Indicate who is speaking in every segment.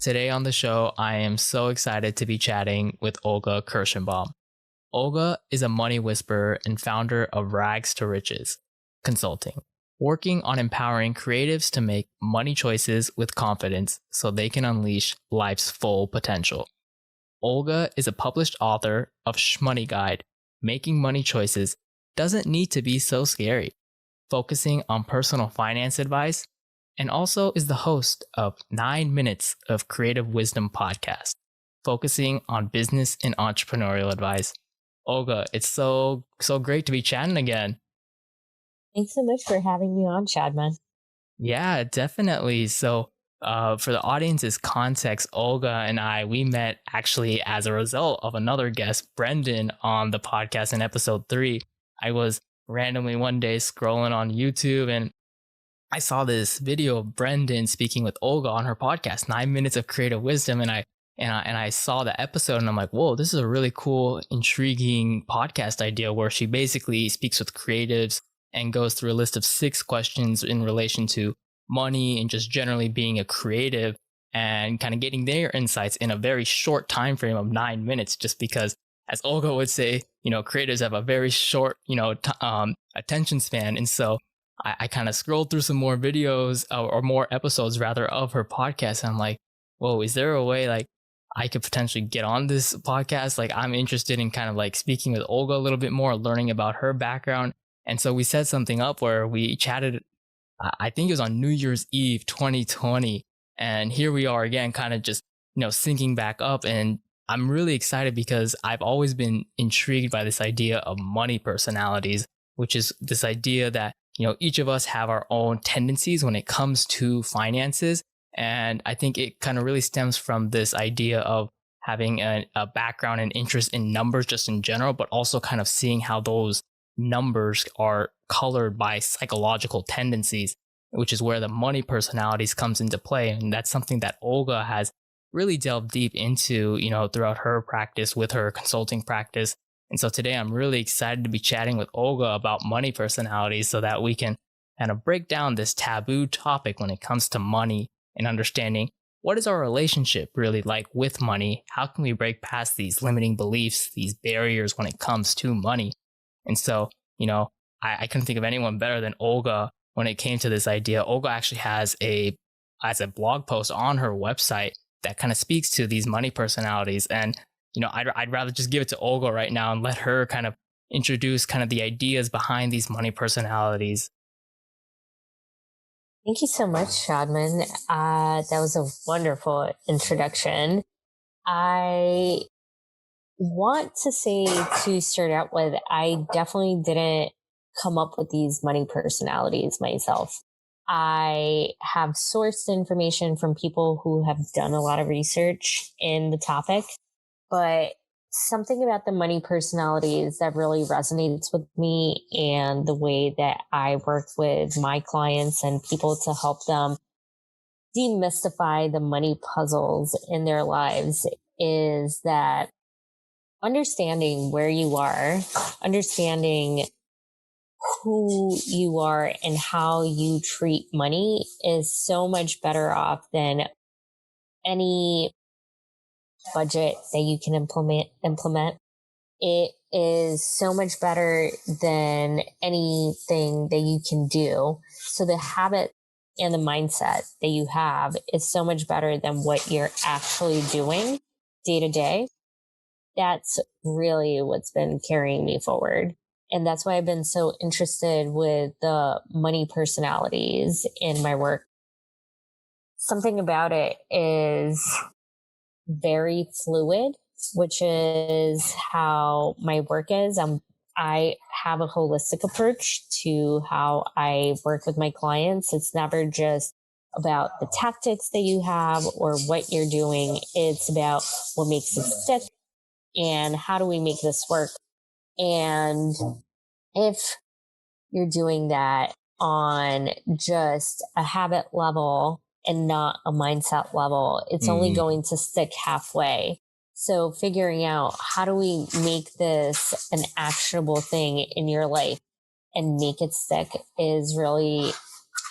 Speaker 1: Today on the show, I am so excited to be chatting with Olga Kirshenbaum. Olga is a money whisperer and founder of Rags to Riches Consulting, working on empowering creatives to make money choices with confidence so they can unleash life's full potential. Olga is a published author of Shmoney Guide. Making money choices doesn't need to be so scary, focusing on personal finance advice, and also is the host of 9 Minutes of Creative Wisdom podcast, focusing on business and entrepreneurial advice. Olga, it's so great to be chatting again.
Speaker 2: Thanks so much for having me on, Shadman.
Speaker 1: Yeah, definitely. So, for the audience's context, Olga and we met actually as a result of another guest, Brendan, on the podcast in episode 3. I was randomly one day scrolling on YouTube and I saw this video of Brendan speaking with Olga on her podcast, 9 Minutes of Creative Wisdom, and I saw the episode and I'm like, whoa, this is a really cool, intriguing podcast idea where she basically speaks with creatives and goes through a list of 6 questions in relation to money and just generally being a creative and kind of getting their insights in a very short time frame of 9 minutes, just because, as Olga would say, creatives have a very short, attention span. And so I kind of scrolled through some more videos or more episodes rather of her podcast. And I'm like, whoa, is there a way like I could potentially get on this podcast? Like, I'm interested in kind of like speaking with Olga a little bit more, learning about her background. And so we set something up where we chatted, I think it was on New Year's Eve 2020. And here we are again, kind of just, syncing back up. And I'm really excited because I've always been intrigued by this idea of money personalities, which is this idea that, each of us have our own tendencies when it comes to finances. And I think it kind of really stems from this idea of having a background and interest in numbers just in general, but also kind of seeing how those numbers are colored by psychological tendencies, which is where the money personalities comes into play. And that's something that Olga has really delved deep into, throughout her practice with her consulting practice. And so today I'm really excited to be chatting with Olga about money personalities so that we can kind of break down this taboo topic when it comes to money and understanding what is our relationship really like with money? How can we break past these limiting beliefs, these barriers when it comes to money? And so, I couldn't think of anyone better than Olga when it came to this idea. Olga actually has a blog post on her website that kind of speaks to these money personalities. And I'd rather just give it to Olga right now and let her kind of introduce kind of the ideas behind these money personalities.
Speaker 2: Thank you so much, Shadman. That was a wonderful introduction. I want to say, to start out with, I definitely didn't come up with these money personalities myself. I have sourced information from people who have done a lot of research in the topic. But something about the money personalities that really resonates with me and the way that I work with my clients and people to help them demystify the money puzzles in their lives is that understanding where you are, understanding who you are and how you treat money is so much better off than any budget that you can implement. It is so much better than anything that you can do. So the habit and the mindset that you have is so much better than what you're actually doing day to day. That's really what's been carrying me forward. And that's why I've been so interested with the money personalities in my work. Something about it is very fluid, which is how my work is. I have a holistic approach to how I work with my clients. It's never just about the tactics that you have or what you're doing. It's about what makes it stick and how do we make this work. And if you're doing that on just a habit level and not a mindset level, it's only going to stick halfway. So figuring out how do we make this an actionable thing in your life and make it stick is really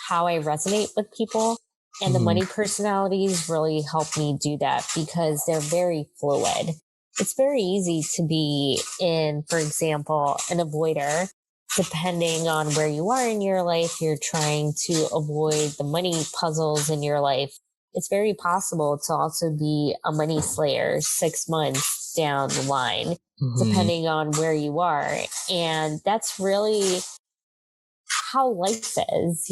Speaker 2: how I resonate with people. And the money personalities really help me do that because they're very fluid. It's very easy to be in, for example, an avoider. Depending on where you are in your life, you're trying to avoid the money puzzles in your life. It's very possible to also be a money slayer 6 months down the line,
Speaker 1: Mm-hmm.
Speaker 2: depending on where you are. And that's really how life is.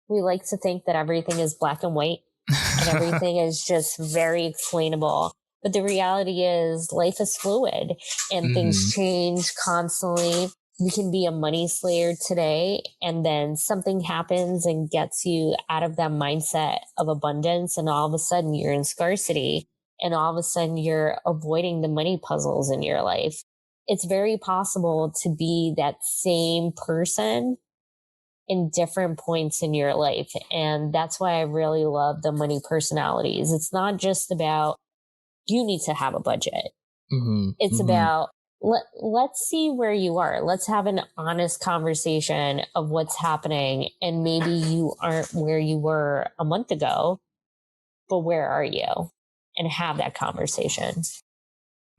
Speaker 2: We like to think that everything is black and white and everything is just very explainable. But the reality is life is fluid and things
Speaker 1: Mm-hmm.
Speaker 2: change constantly. You can be a money slayer today and then something happens and gets you out of that mindset of abundance. And all of a sudden you're in scarcity and all of a sudden you're avoiding the money puzzles in your life. It's very possible to be that same person in different points in your life. And that's why I really love the money personalities. It's not just about you need to have a budget.
Speaker 1: Mm-hmm.
Speaker 2: It's
Speaker 1: Mm-hmm.
Speaker 2: about let's see where you are. Let's have an honest conversation of what's happening. And maybe you aren't where you were a month ago, but where are you? And have that conversation.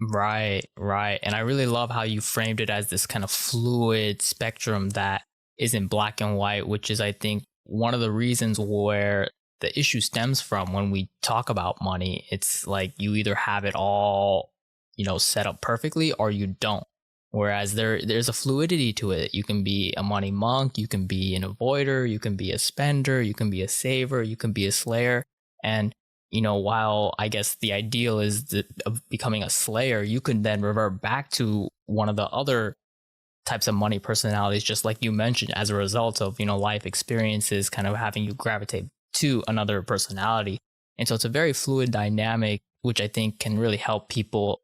Speaker 1: Right, right. And I really love how you framed it as this kind of fluid spectrum that isn't black and white, which is, I think, one of the reasons where the issue stems from when we talk about money. It's like you either have it all, set up perfectly or you don't. Whereas there's a fluidity to it. You can be a money monk, you can be an avoider, you can be a spender, you can be a saver, you can be a slayer. And while I guess the ideal is of becoming a slayer, you could then revert back to one of the other types of money personalities, just like you mentioned, as a result of, life experiences kind of having you gravitate to another personality. And so it's a very fluid dynamic, which I think can really help people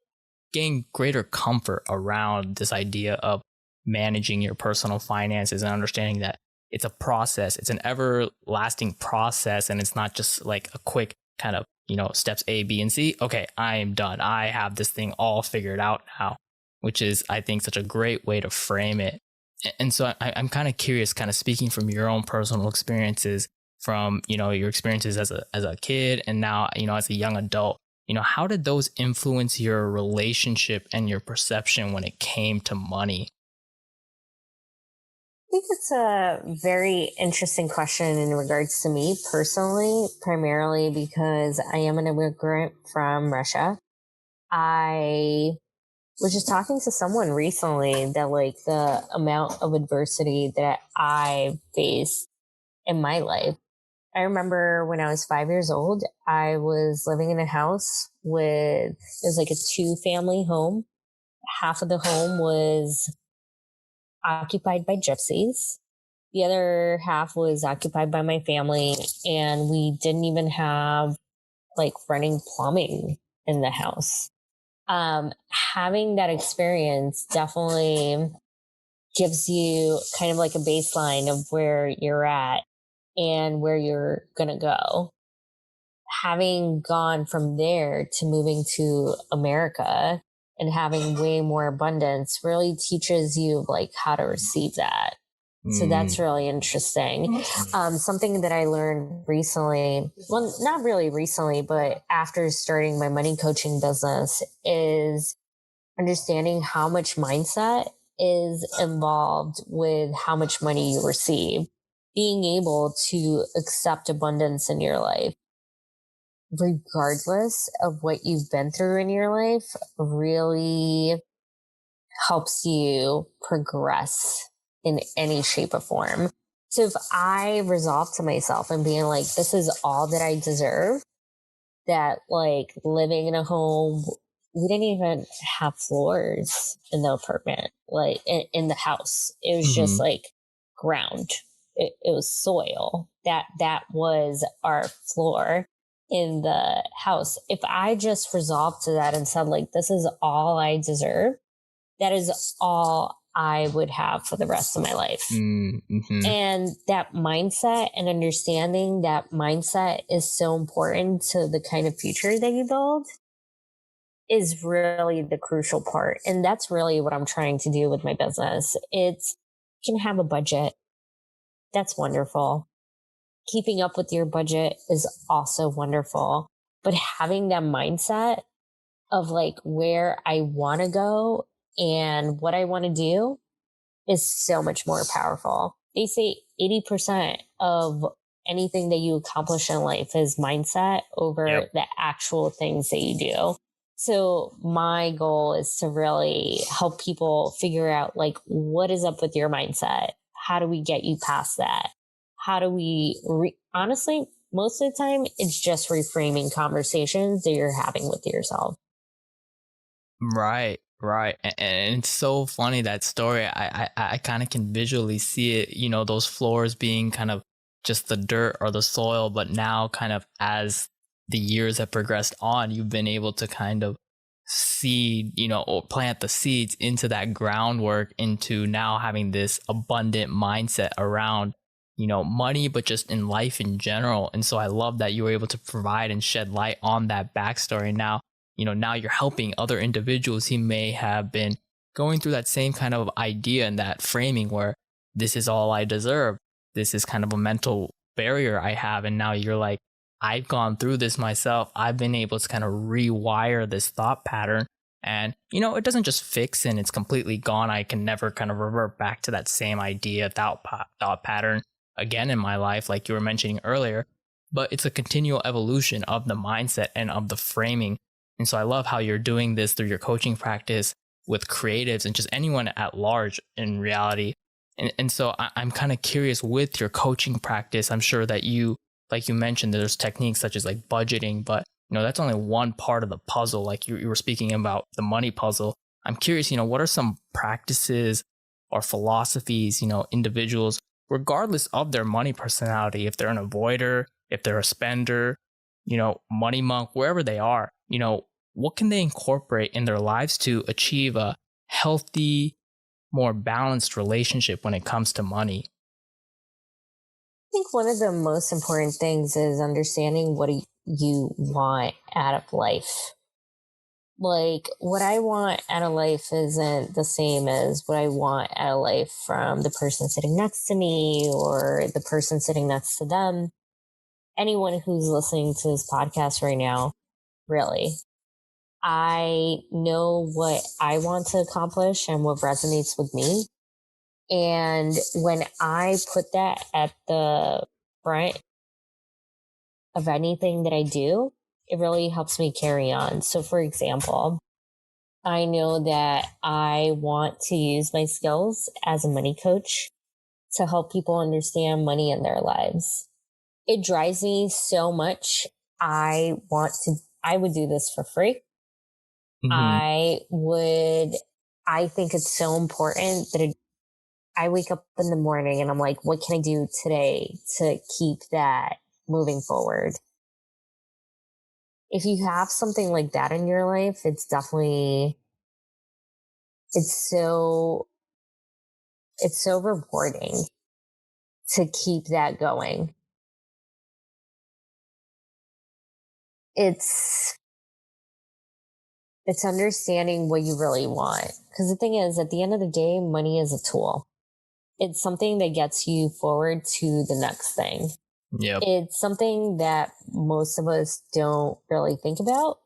Speaker 1: gain greater comfort around this idea of managing your personal finances and understanding that it's a process. It's an everlasting process. And it's not just like a quick kind of, steps A, B, and C. Okay, I am done. I have this thing all figured out now, which is, I think, such a great way to frame it. And so I'm kind of curious, kind of speaking from your own personal experiences, from, your experiences as a kid and now, as a young adult, how did those influence your relationship and your perception when it came to money?
Speaker 2: I think it's a very interesting question in regards to me personally, primarily because I am an immigrant from Russia. I was just talking to someone recently that like the amount of adversity that I faced in my life. I remember when I was 5 years old, I was living in a house it was like a 2 family home. Half of the home was occupied by gypsies. The other half was occupied by my family, and we didn't even have like running plumbing in the house. Having that experience definitely gives you kind of like a baseline of where you're at and where you're going to go. Having gone from there to moving to America and having way more abundance really teaches you like how to receive that. So that's
Speaker 1: Mm,
Speaker 2: really interesting. Something that I learned recently, well, not really recently, but after starting my money coaching business, is understanding how much mindset is involved with how much money you receive. Being able to accept abundance in your life, regardless of what you've been through in your life, really helps you progress in any shape or form. So if I resolve to myself and being like, this is all that I deserve, that like living in a home, we didn't even have floors in the apartment, like in the house. It was just
Speaker 1: mm-hmm.
Speaker 2: like ground. It was soil. That was our floor in the house. If I just resolved to that and said like, this is all I deserve, that is all I would have for the rest of my life.
Speaker 1: Mm-hmm.
Speaker 2: And that mindset and understanding that mindset is so important to the kind of future that you build is really the crucial part. And that's really what I'm trying to do with my business. You can have a budget. That's wonderful. keeping up with your budget is also wonderful. But having that mindset of like where I want to go and what I want to do is so much more powerful. They say 80% of anything that you accomplish in life is mindset over
Speaker 1: Yep.
Speaker 2: the actual things that you do. So my goal is to really help people figure out like what is up with your mindset? How do we get you past that? How do we honestly, most of the time it's just reframing conversations that you're having with yourself.
Speaker 1: Right, right. And it's so funny that story. I kind of can visually see it, those floors being kind of just the dirt or the soil, but now kind of as the years have progressed on, you've been able to kind of seed, or plant the seeds into that groundwork into now having this abundant mindset around, money, but just in life in general. And so I love that you were able to provide and shed light on that backstory. Now you're helping other individuals who may have been going through that same kind of idea and that framing where this is all I deserve. This is kind of a mental barrier I have. And now you're like, I've gone through this myself. I've been able to kind of rewire this thought pattern. And, it doesn't just fix and it's completely gone. I can never kind of revert back to that same idea, thought pattern again in my life, like you were mentioning earlier. But it's a continual evolution of the mindset and of the framing. And so I love how you're doing this through your coaching practice with creatives and just anyone at large in reality. And so I'm kind of curious with your coaching practice. I'm sure that like you mentioned, there's techniques such as like budgeting, but that's only one part of the puzzle. Like you were speaking about the money puzzle. I'm curious, what are some practices or philosophies, individuals, regardless of their money personality, if they're an avoider, if they're a spender, money monk, wherever they are, what can they incorporate in their lives to achieve a healthy, more balanced relationship when it comes to money?
Speaker 2: I think one of the most important things is understanding what you want out of life. Like, what I want out of life isn't the same as what I want out of life from the person sitting next to me or the person sitting next to them. Anyone who's listening to this podcast right now, really. I know what I want to accomplish and what resonates with me. And when I put that at the front of anything that I do, it really helps me carry on. So, for example, I know that I want to use my skills as a money coach to help people understand money in their lives. It drives me so much. I would do this for free.
Speaker 1: Hmm.
Speaker 2: I would, I think it's so important that I wake up in the morning and I'm like, what can I do today to keep that moving forward? If you have something like that in your life, it's so, it's so rewarding to keep that going. It's, it's understanding what you really want. Because the thing is, at the end of the day, money is a tool. It's something that gets you forward to the next thing.
Speaker 1: Yep.
Speaker 2: It's something that most of us don't really think about.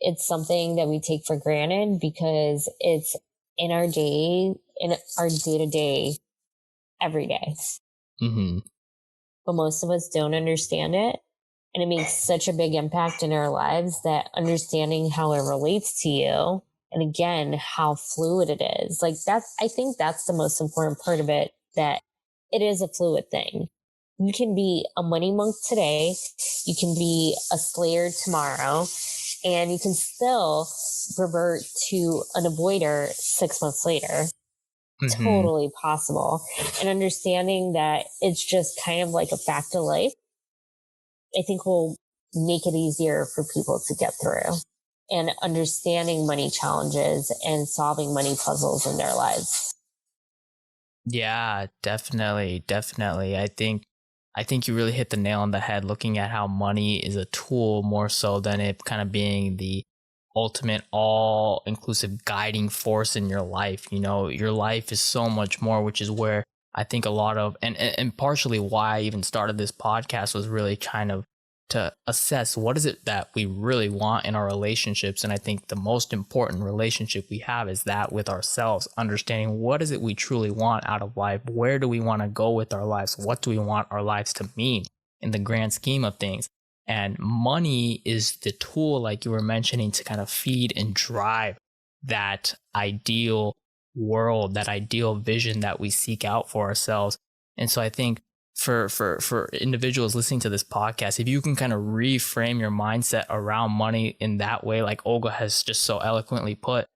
Speaker 2: It's something that we take for granted because it's in our day to day, every day.
Speaker 1: Hmm.
Speaker 2: But most of us don't understand it. And it makes such a big impact in our lives that understanding how it relates to you and again, how fluid it is. I think that's the most important part of it, that it is a fluid thing. You can be a money monk today. You can be a slayer tomorrow, and you can still revert to an avoider 6 months later.
Speaker 1: Hmm.
Speaker 2: Totally possible. And understanding that it's just kind of like a fact of life, I think will make it easier for people to get through and understanding money challenges and solving money puzzles in their lives.
Speaker 1: Yeah, definitely, definitely. I think you really hit the nail on the head looking at how money is a tool more so than it kind of being the ultimate all inclusive guiding force in your life. Your life is so much more, which is where I think a lot of, and partially why I even started this podcast was really kind of to assess what is it that we really want in our relationships. And I think the most important relationship we have is that with ourselves, understanding what is it we truly want out of life? Where do we want to go with our lives? What do we want our lives to mean in the grand scheme of things? And money is the tool, like you were mentioning, to kind of feed and drive that ideal world, that ideal vision that we seek out for ourselves. And so I think for individuals listening to this podcast, if you can kind of reframe your mindset around money in that way, like Olga has just so eloquently put,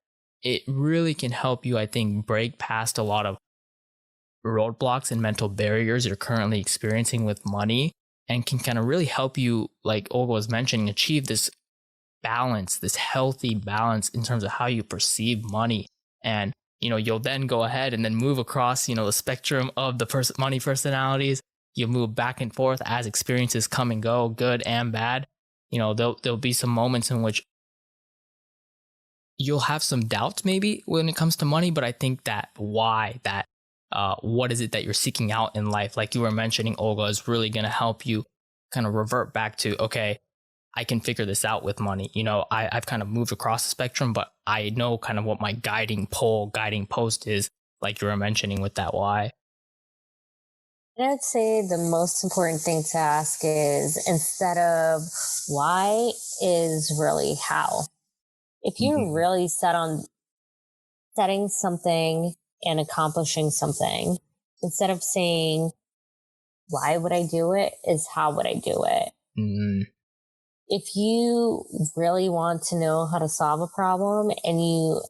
Speaker 1: it really can help you, I think, break past a lot of roadblocks and mental barriers you're currently experiencing with money, and can kind of really help you, like Olga was mentioning, achieve this balance, this healthy balance in terms of how you perceive money. And, you'll then go ahead and then move across, the spectrum of the money personalities. You move back and forth as experiences come and go, good and bad. There'll be some moments in which you'll have some doubts maybe when it comes to money, but I think that what is it that you're seeking out in life, like you were mentioning, Olga, is really going to help you kind of revert back to, okay, I can figure this out with money. I've kind of moved across the spectrum, but I know kind of what my guiding post is, like you were mentioning with that why.
Speaker 2: And I'd say the most important thing to ask is, instead of why, is really how. If you're
Speaker 1: Mhm.
Speaker 2: really set on setting something and accomplishing something, instead of saying, why would I do it, is how would I do it?
Speaker 1: Mhm.
Speaker 2: If you really want to know how to solve a problem and you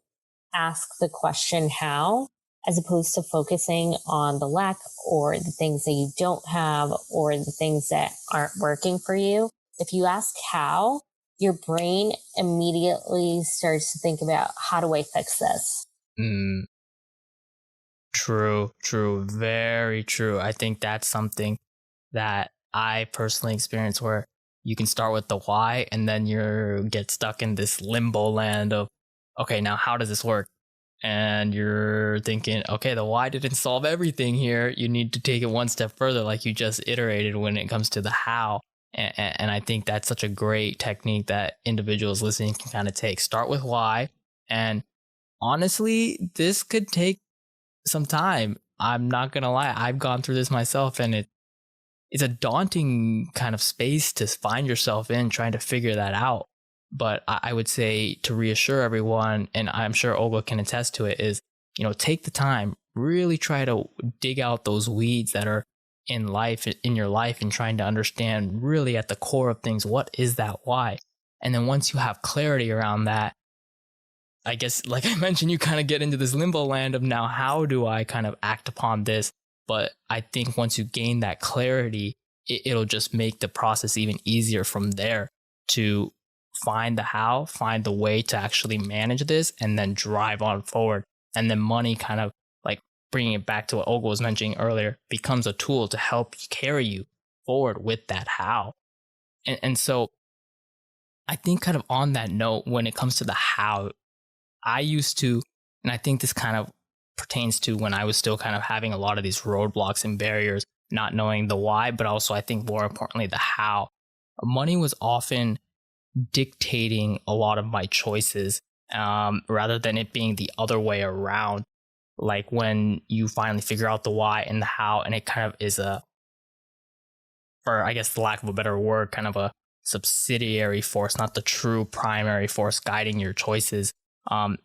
Speaker 2: ask the question how, as opposed to focusing on the lack or the things that you don't have or the things that aren't working for you, if you ask how, your brain immediately starts to think about, how do I fix this?
Speaker 1: Mm. True, very true. I think that's something that I personally experience, where you can start with the why and then you get stuck in this limbo land of, okay, now how does this work? And you're thinking, okay, the why didn't solve everything here. You need to take it one step further, like you just iterated when it comes to the how. And I think that's such a great technique that individuals listening can kind of take. Start with why. And honestly, this could take some time. I'm not going to lie. I've gone through this myself, and it's a daunting kind of space to find yourself in, trying to figure that out. But I would say, to reassure everyone, and I'm sure Olga can attest to it, is, take the time, really try to dig out those weeds that are in your life, and trying to understand really at the core of things, what is that why? And then once you have clarity around that, I guess, like I mentioned, you kind of get into this limbo land of, now, how do I kind of act upon this? But I think once you gain that clarity, it'll just make the process even easier from there to find the how, find the way to actually manage this, and then drive on forward. And then money, kind of like bringing it back to what Olga was mentioning earlier, becomes a tool to help carry you forward with that how. And so I think, kind of on that note, when it comes to the how, I used to, and I think this kind of pertains to when I was still kind of having a lot of these roadblocks and barriers, not knowing the why, but also, I think, more importantly, the how. Money was often dictating a lot of my choices, rather than it being the other way around. Like when you finally figure out the why and the how, and it kind of is or I guess, the lack of a better word, kind of a subsidiary force, not the true primary force guiding your choices. How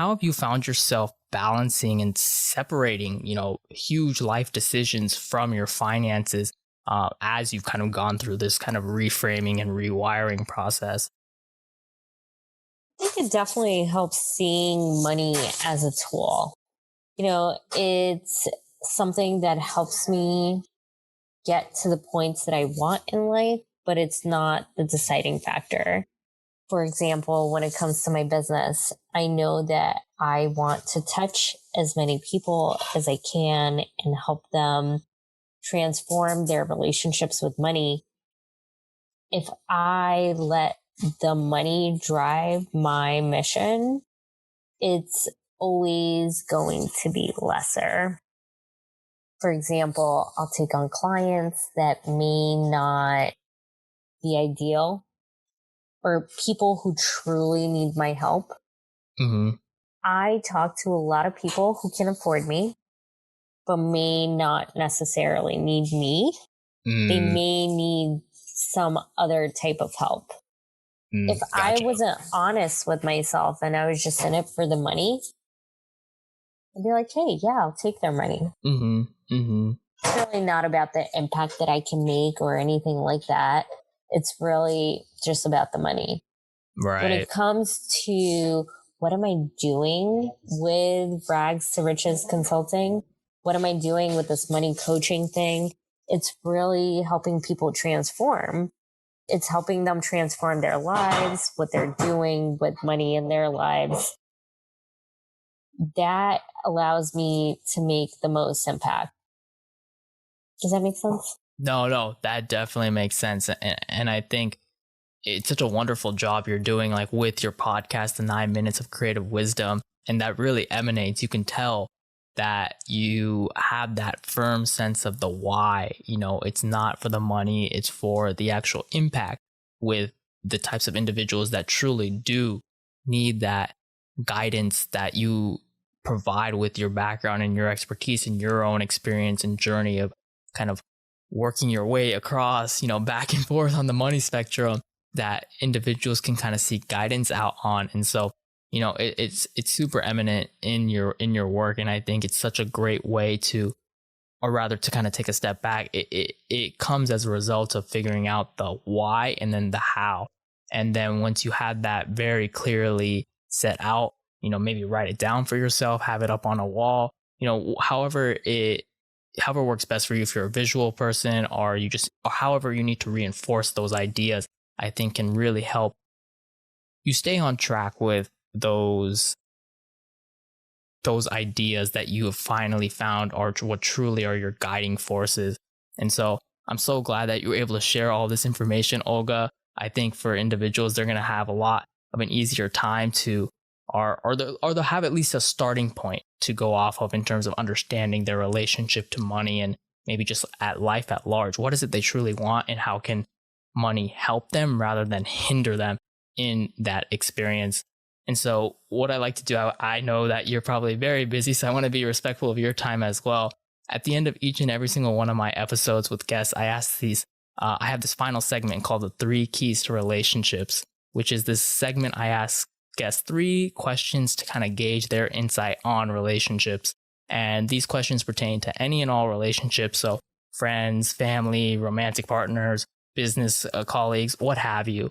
Speaker 1: have you found yourself balancing and separating, huge life decisions from your finances, as you've kind of gone through this kind of reframing and rewiring process?
Speaker 2: I think it definitely helps seeing money as a tool. It's something that helps me get to the points that I want in life, but it's not the deciding factor. For example, when it comes to my business, I know that I want to touch as many people as I can and help them transform their relationships with money. If I let the money drive my mission, it's always going to be lesser. For example, I'll take on clients that may not be ideal or people who truly need my help.
Speaker 1: Mm-hmm.
Speaker 2: I talk to a lot of people who can afford me, but may not necessarily need me. They
Speaker 1: Mm,
Speaker 2: may need some other type of help. If I
Speaker 1: gotcha.
Speaker 2: wasn't honest with myself and I was just in it for the money, I'd be like, hey, yeah, I'll take their money.
Speaker 1: Mm-hmm. Mm-hmm.
Speaker 2: It's really not about the impact that I can make or anything like that. It's really just about the money. When
Speaker 1: Right.
Speaker 2: it comes to what am I doing with Rags to Riches Consulting, what am I doing with this money coaching thing? It's really helping people transform. It's helping them transform their lives, what they're doing with money in their lives. That allows me to make the most impact. Does that make sense?
Speaker 1: No, that definitely makes sense. And I think it's such a wonderful job you're doing, like with your podcast, the 9 minutes of creative wisdom. And that really emanates. You can tell that you have that firm sense of the why. It's not for the money, it's for the actual impact with the types of individuals that truly do need that guidance that you provide with your background and your expertise and your own experience and journey of kind of working your way across, back and forth on the money spectrum that individuals can kind of seek guidance out on. And so, it's super eminent in your work. And I think it's such a great way to, or rather to kind of take a step back. It comes as a result of figuring out the why and then the how. And then once you have that very clearly set out, maybe write it down for yourself, have it up on a wall, however works best for you. If you're a visual person or or however you need to reinforce those ideas, I think can really help you stay on track with those ideas that you have finally found are what truly are your guiding forces. And so I'm so glad that you were able to share all this information, Olga. I think for individuals, they're going to have a lot of an easier time to, or they'll have at least a starting point to go off of in terms of understanding their relationship to money and maybe just at life at large. What is it they truly want and how can money help them rather than hinder them in that experience? And so what I like to do, I know that you're probably very busy, so I want to be respectful of your time as well. At the end of each and every single one of my episodes with guests, I have this final segment called the 3 keys to relationships, which is this segment I ask guests 3 questions to kind of gauge their insight on relationships. And these questions pertain to any and all relationships. So friends, family, romantic partners, business colleagues, what have you.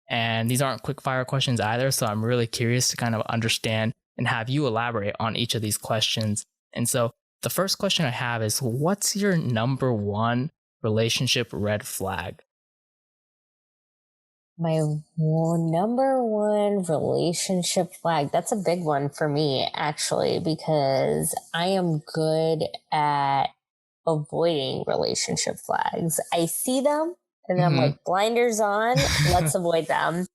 Speaker 1: And these aren't quick fire questions either. So I'm really curious to kind of understand and have you elaborate on each of these questions. And so the first question I have is, what's your number 1 relationship red flag?
Speaker 2: My number 1 relationship flag. That's a big one for me, actually, because I am good at avoiding relationship flags. I see them and I'm
Speaker 1: Mm-hmm.
Speaker 2: like, blinders on, let's avoid them.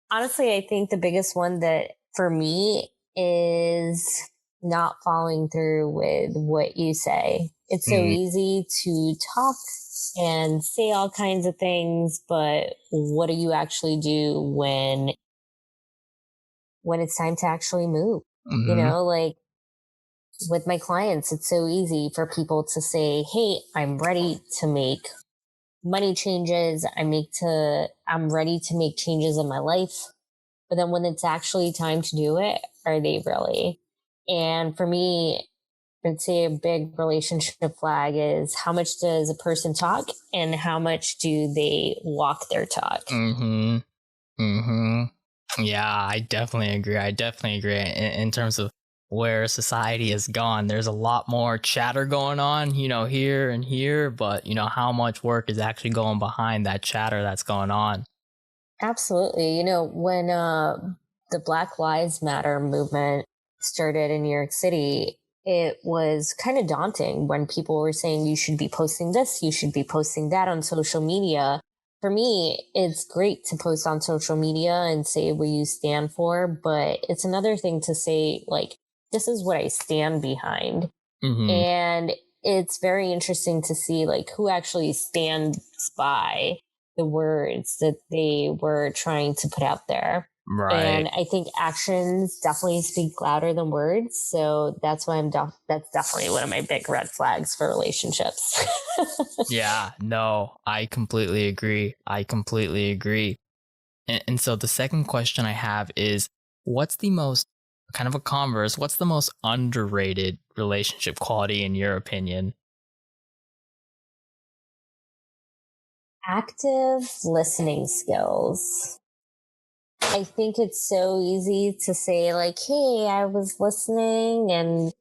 Speaker 2: Honestly, I think the biggest one that for me is not following through with what you say. It's so easy to talk and say all kinds of things, but what do you actually do when it's time to actually move?
Speaker 1: Mm-hmm.
Speaker 2: Like with my clients, it's so easy for people to say, "Hey, I'm ready to make money changes. I'm ready to make changes in my life." But then when it's actually time to do it, are they really? And for me, I'd say a big relationship flag is how much does a person talk and how much do they walk their talk?
Speaker 1: Mm-hmm. Mm-hmm. Yeah, I definitely agree. In terms of where society has gone, there's a lot more chatter going on, here and here, but how much work is actually going behind that chatter that's going on.
Speaker 2: Absolutely. When the Black Lives Matter movement started in New York City, it was kind of daunting when people were saying you should be posting this, you should be posting that on social media. For me, it's great to post on social media and say what you stand for, but it's another thing to say, like, this is what I stand behind.
Speaker 1: Mm-hmm.
Speaker 2: And it's very interesting to see like who actually stands by the words that they were trying to put out there.
Speaker 1: Right.
Speaker 2: And I think actions definitely speak louder than words. So that's why that's definitely one of my big red flags for relationships.
Speaker 1: Yeah, no, I completely agree. I completely agree. And so the second question I have is, what's the most kind of a converse, what's the most underrated relationship quality in your opinion?
Speaker 2: Active listening skills. I think it's so easy to say, like, hey, I was listening. And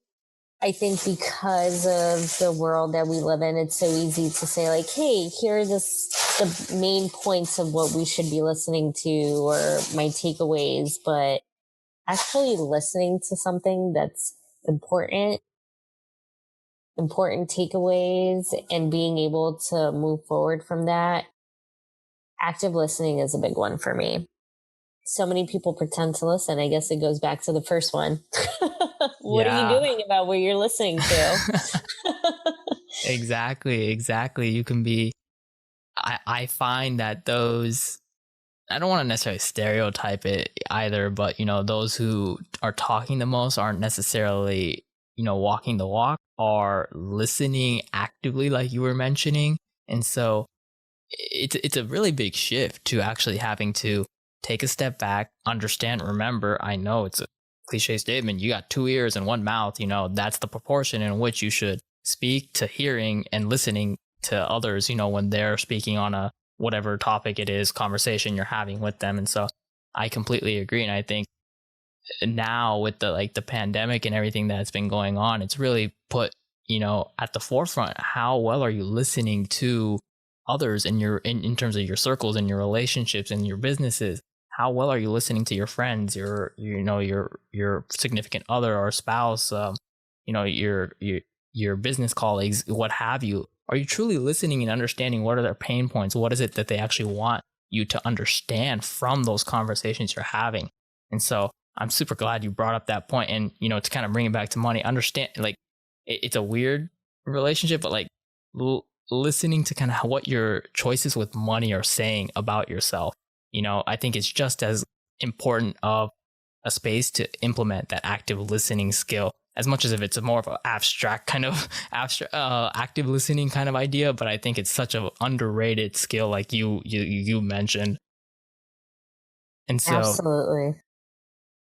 Speaker 2: I think because of the world that we live in, it's so easy to say, like, hey, here are the main points of what we should be listening to or my takeaways. But actually listening to something that's important, important takeaways, and being able to move forward from that, active listening is a big one for me. So many people pretend to listen. I guess it goes back to the first one. What are you
Speaker 1: Yeah.
Speaker 2: doing about what you're listening to?
Speaker 1: Exactly, exactly. You can be I find that those I don't want to necessarily stereotype it either, but those who are talking the most aren't necessarily, walking the walk, are listening actively like you were mentioning. And so it's a really big shift to actually having to take a step back, understand, remember, I know it's a cliche statement, you got two ears and one mouth, that's the proportion in which you should speak to hearing and listening to others, when they're speaking on a whatever topic it is, conversation you're having with them. And so I completely agree. And I think now with the pandemic and everything that's been going on, it's really put, at the forefront, how well are you listening to others in in terms of your circles and your relationships and your businesses? How well are you listening to your friends, your significant other or spouse, your business colleagues, what have you? Are you truly listening and understanding what are their pain points? What is it that they actually want you to understand from those conversations you're having? And so I'm super glad you brought up that point. And, to kind of bring it back to money, understand, like, it's a weird relationship, but like listening to kind of what your choices with money are saying about yourself, I think it's just as important of a space to implement that active listening skill, as much as if it's a more of an abstract kind of active listening kind of idea. But I think it's such an underrated skill, like you mentioned. And so
Speaker 2: Absolutely.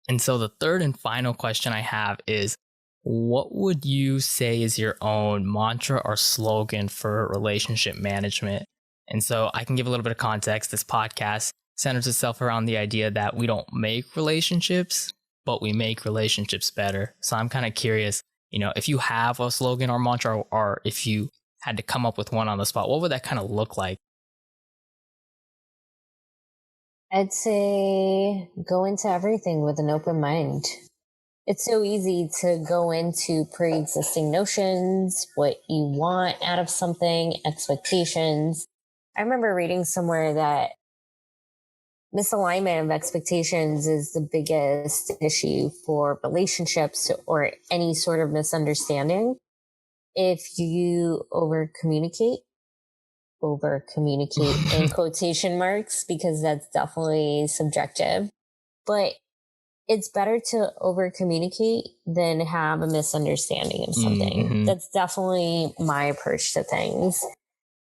Speaker 1: the third and final question I have is, what would you say is your own mantra or slogan for relationship management? And so I can give a little bit of context. This podcast centers itself around the idea that we don't make relationships, but we make relationships better. So I'm kind of curious, if you have a slogan or mantra, or if you had to come up with one on the spot, what would that kind of look like?
Speaker 2: I'd say go into everything with an open mind. It's so easy to go into pre existing notions, what you want out of something, expectations. I remember reading somewhere that misalignment of expectations is the biggest issue for relationships or any sort of misunderstanding. If you over communicate in quotation marks, because that's definitely subjective, but it's better to over communicate than have a misunderstanding of something.
Speaker 1: Mm-hmm.
Speaker 2: That's definitely my approach to things.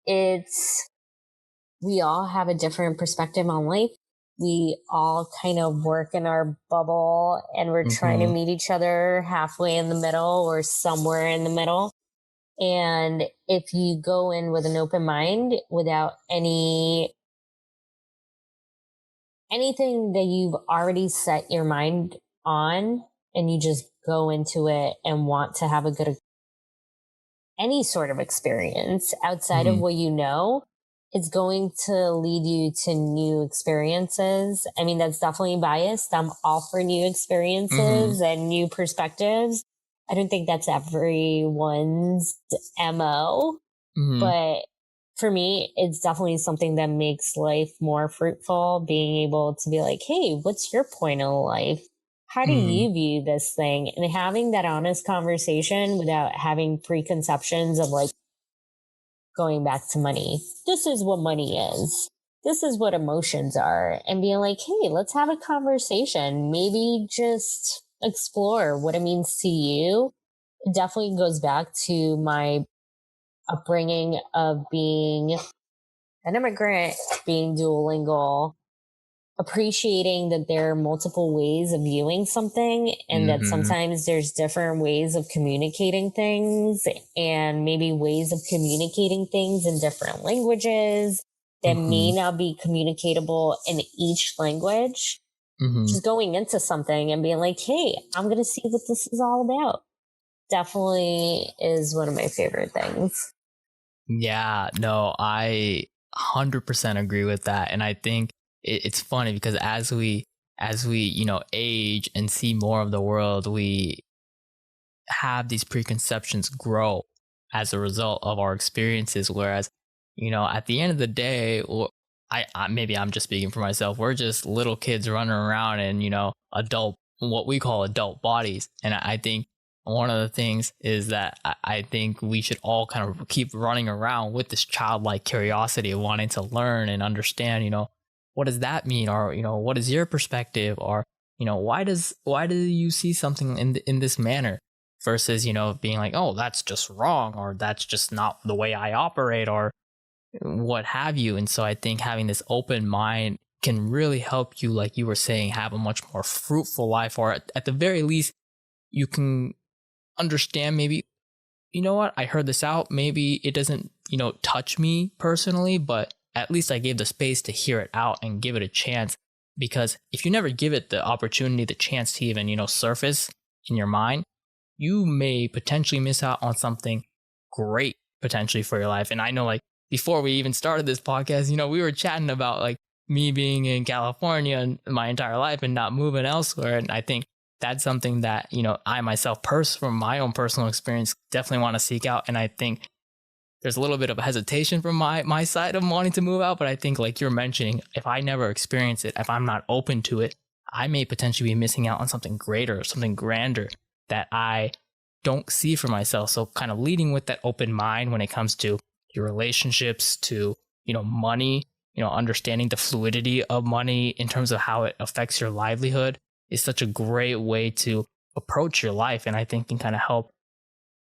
Speaker 2: It's, we all have a different perspective on life. We all kind of work in our bubble and we're trying to
Speaker 1: Mm-hmm.
Speaker 2: meet each other halfway in the middle or somewhere in the middle. And if you go in with an open mind without anything that you've already set your mind on, and you just go into it and want to have a good, any sort of experience outside of
Speaker 1: Mm-hmm.
Speaker 2: what you know, it's going to lead you to new experiences. I mean, that's definitely biased. I'm all for new
Speaker 1: Mm-hmm.
Speaker 2: experiences and new perspectives. I don't think that's everyone's MO,
Speaker 1: Mm-hmm.
Speaker 2: but for me, it's definitely something that makes life more fruitful, being able to be like, hey, what's your point in life? how do
Speaker 1: Mm,
Speaker 2: you view this thing? And having that honest conversation without having preconceptions of like going back to money. This is what money is. This is what emotions are. And being like, hey, let's have a conversation. Maybe just explore what it means to you. It definitely goes back to my upbringing of being an immigrant, being duolingual, appreciating that there are multiple ways of viewing something and that
Speaker 1: mm-hmm,
Speaker 2: sometimes there's different ways of communicating things and maybe ways of communicating things in different languages that
Speaker 1: mm-hmm,
Speaker 2: may not be communicatable in each language.
Speaker 1: mm-hmm.
Speaker 2: Just going into something and being like, hey, I'm going to see what this is all about. Definitely is one of my favorite things.
Speaker 1: Yeah, no, I 100% agree with that. And I think it's funny because as we age and see more of the world, we have these preconceptions grow as a result of our experiences. Whereas, at the end of the day, or I maybe I'm just speaking for myself, we're just little kids running around in, adult, what we call adult bodies. And I think one of the things is that I think we should all kind of keep running around with this childlike curiosity of wanting to learn and understand, what does that mean? Or, what is your perspective? Or, why do you see something in this manner? Versus, being like, oh, that's just wrong, or that's just not the way I operate, or what have you. And so I think having this open mind can really help you, like you were saying, have a much more fruitful life, or at the very least, you can understand maybe, what, I heard this out. Maybe it doesn't, touch me personally, but at least I gave the space to hear it out and give it a chance. Because if you never give it the opportunity, the chance to even, surface in your mind, you may potentially miss out on something great potentially for your life. And I know, like, before we even started this podcast, we were chatting about like me being in California and my entire life and not moving elsewhere. And I think that's something that, I myself, from my own personal experience, definitely want to seek out. And I think there's a little bit of a hesitation from my side of wanting to move out. But I think, like you're mentioning, if I never experience it, if I'm not open to it, I may potentially be missing out on something greater, something grander that I don't see for myself. So kind of leading with that open mind when it comes to your relationships, to, money, understanding the fluidity of money in terms of how it affects your livelihood is such a great way to approach your life. And I think can kind of help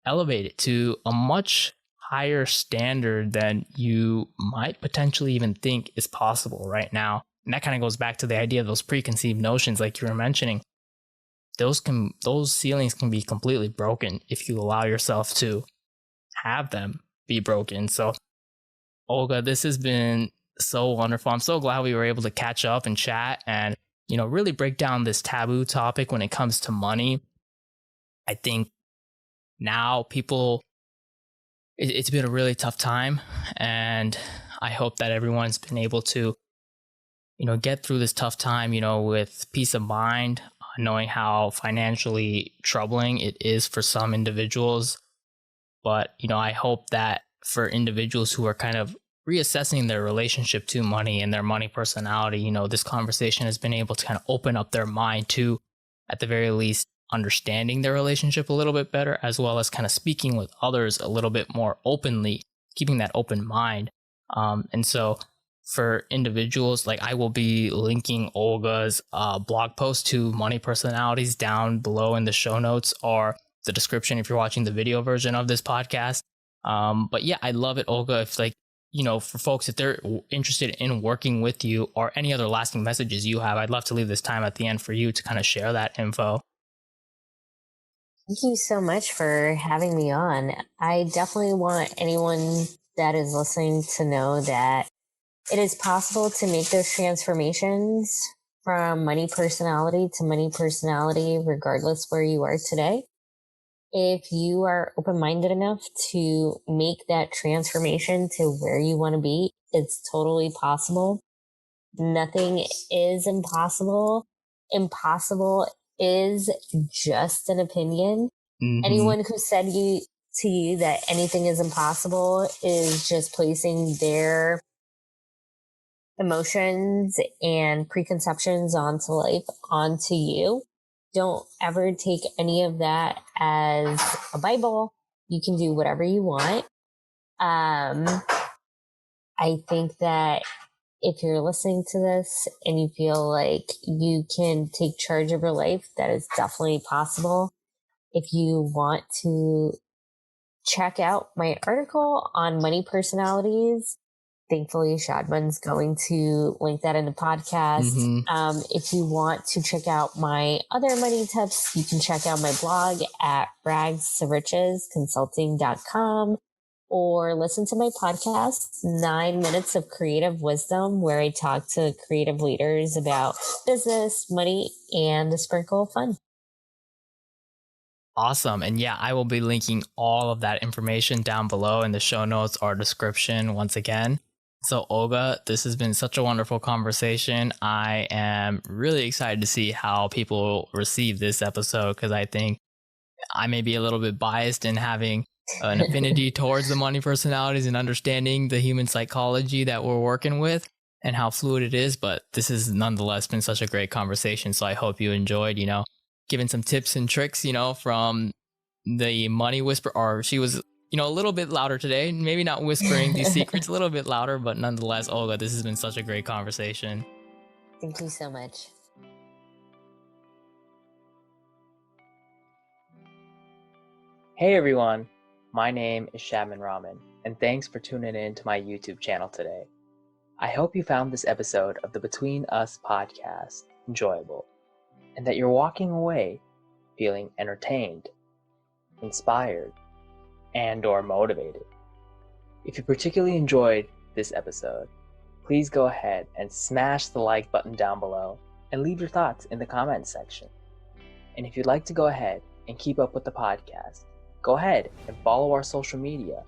Speaker 1: elevate it to a much higher standard than you might potentially even think is possible right now. And that kind of goes back to the idea of those preconceived notions, like you were mentioning. Those ceilings can be completely broken if you allow yourself to have them be broken. So, Olga, this has been so wonderful. I'm so glad we were able to catch up and chat and, really break down this taboo topic when it comes to money. I think now it's been a really tough time, and I hope that everyone's been able to, get through this tough time, with peace of mind, knowing how financially troubling it is for some individuals. But, I hope that for individuals who are kind of reassessing their relationship to money and their money personality, this conversation has been able to kind of open up their mind to, at the very least, understanding their relationship a little bit better, as well as kind of speaking with others a little bit more openly, keeping that open mind. And so for individuals, like, I will be linking Olga's blog post to money personalities down below in the show notes or the description if you're watching the video version of this podcast. But yeah, I love it, Olga. If, like, for folks, if they're interested in working with you or any other lasting messages you have, I'd love to leave this time at the end for you to kind of share that info.
Speaker 2: Thank you so much for having me on. I definitely want anyone that is listening to know that it is possible to make those transformations from money personality, regardless where you are today. If you are open minded enough to make that transformation to where you want to be, it's totally possible. Nothing is impossible. Impossible is just an opinion.
Speaker 1: Mm-hmm.
Speaker 2: Anyone who said to you that anything is impossible is just placing their emotions and preconceptions onto life onto you. don't ever take any of that as a Bible. You can do whatever you want. I think that if you're listening to this and you feel like you can take charge of your life, that is definitely possible. If you want to check out my article on money personalities, thankfully Shadman's going to link that in the podcast. If you want to check out my other money tips, you can check out my blog at ragstorichesconsulting.com, or listen to my podcast, 9 Minutes of Creative Wisdom, where I talk to creative leaders about business, money, and a sprinkle of fun.
Speaker 1: Awesome. And yeah, I will be linking all of that information down below in the show notes or description once again. So Olga, this has been such a wonderful conversation. I am really excited to see how people receive this episode, because I think I may be a little bit biased in having an affinity towards the money personalities and understanding the human psychology that we're working with and how fluid it is. But this has nonetheless been such a great conversation. So I hope you enjoyed, giving some tips and tricks, from the money whisper, or she was, a little bit louder today, maybe not whispering these secrets a little bit louder, but nonetheless, Olga, this has been such a great conversation.
Speaker 2: Thank you so much.
Speaker 1: Hey everyone, my name is Shadman Rahman, and thanks for tuning in to my YouTube channel today. I hope you found this episode of the Between Us podcast enjoyable, and that you're walking away feeling entertained, inspired, and or motivated. If you particularly enjoyed this episode, please go ahead and smash the like button down below and leave your thoughts in the comments section. And if you'd like to go ahead and keep up with the podcast, go ahead and follow our social media.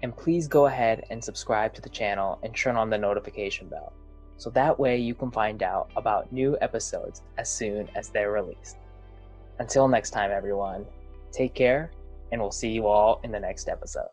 Speaker 1: And please go ahead and subscribe to the channel and turn on the notification bell, so that way you can find out about new episodes as soon as they're released. Until next time, everyone, take care, and we'll see you all in the next episode.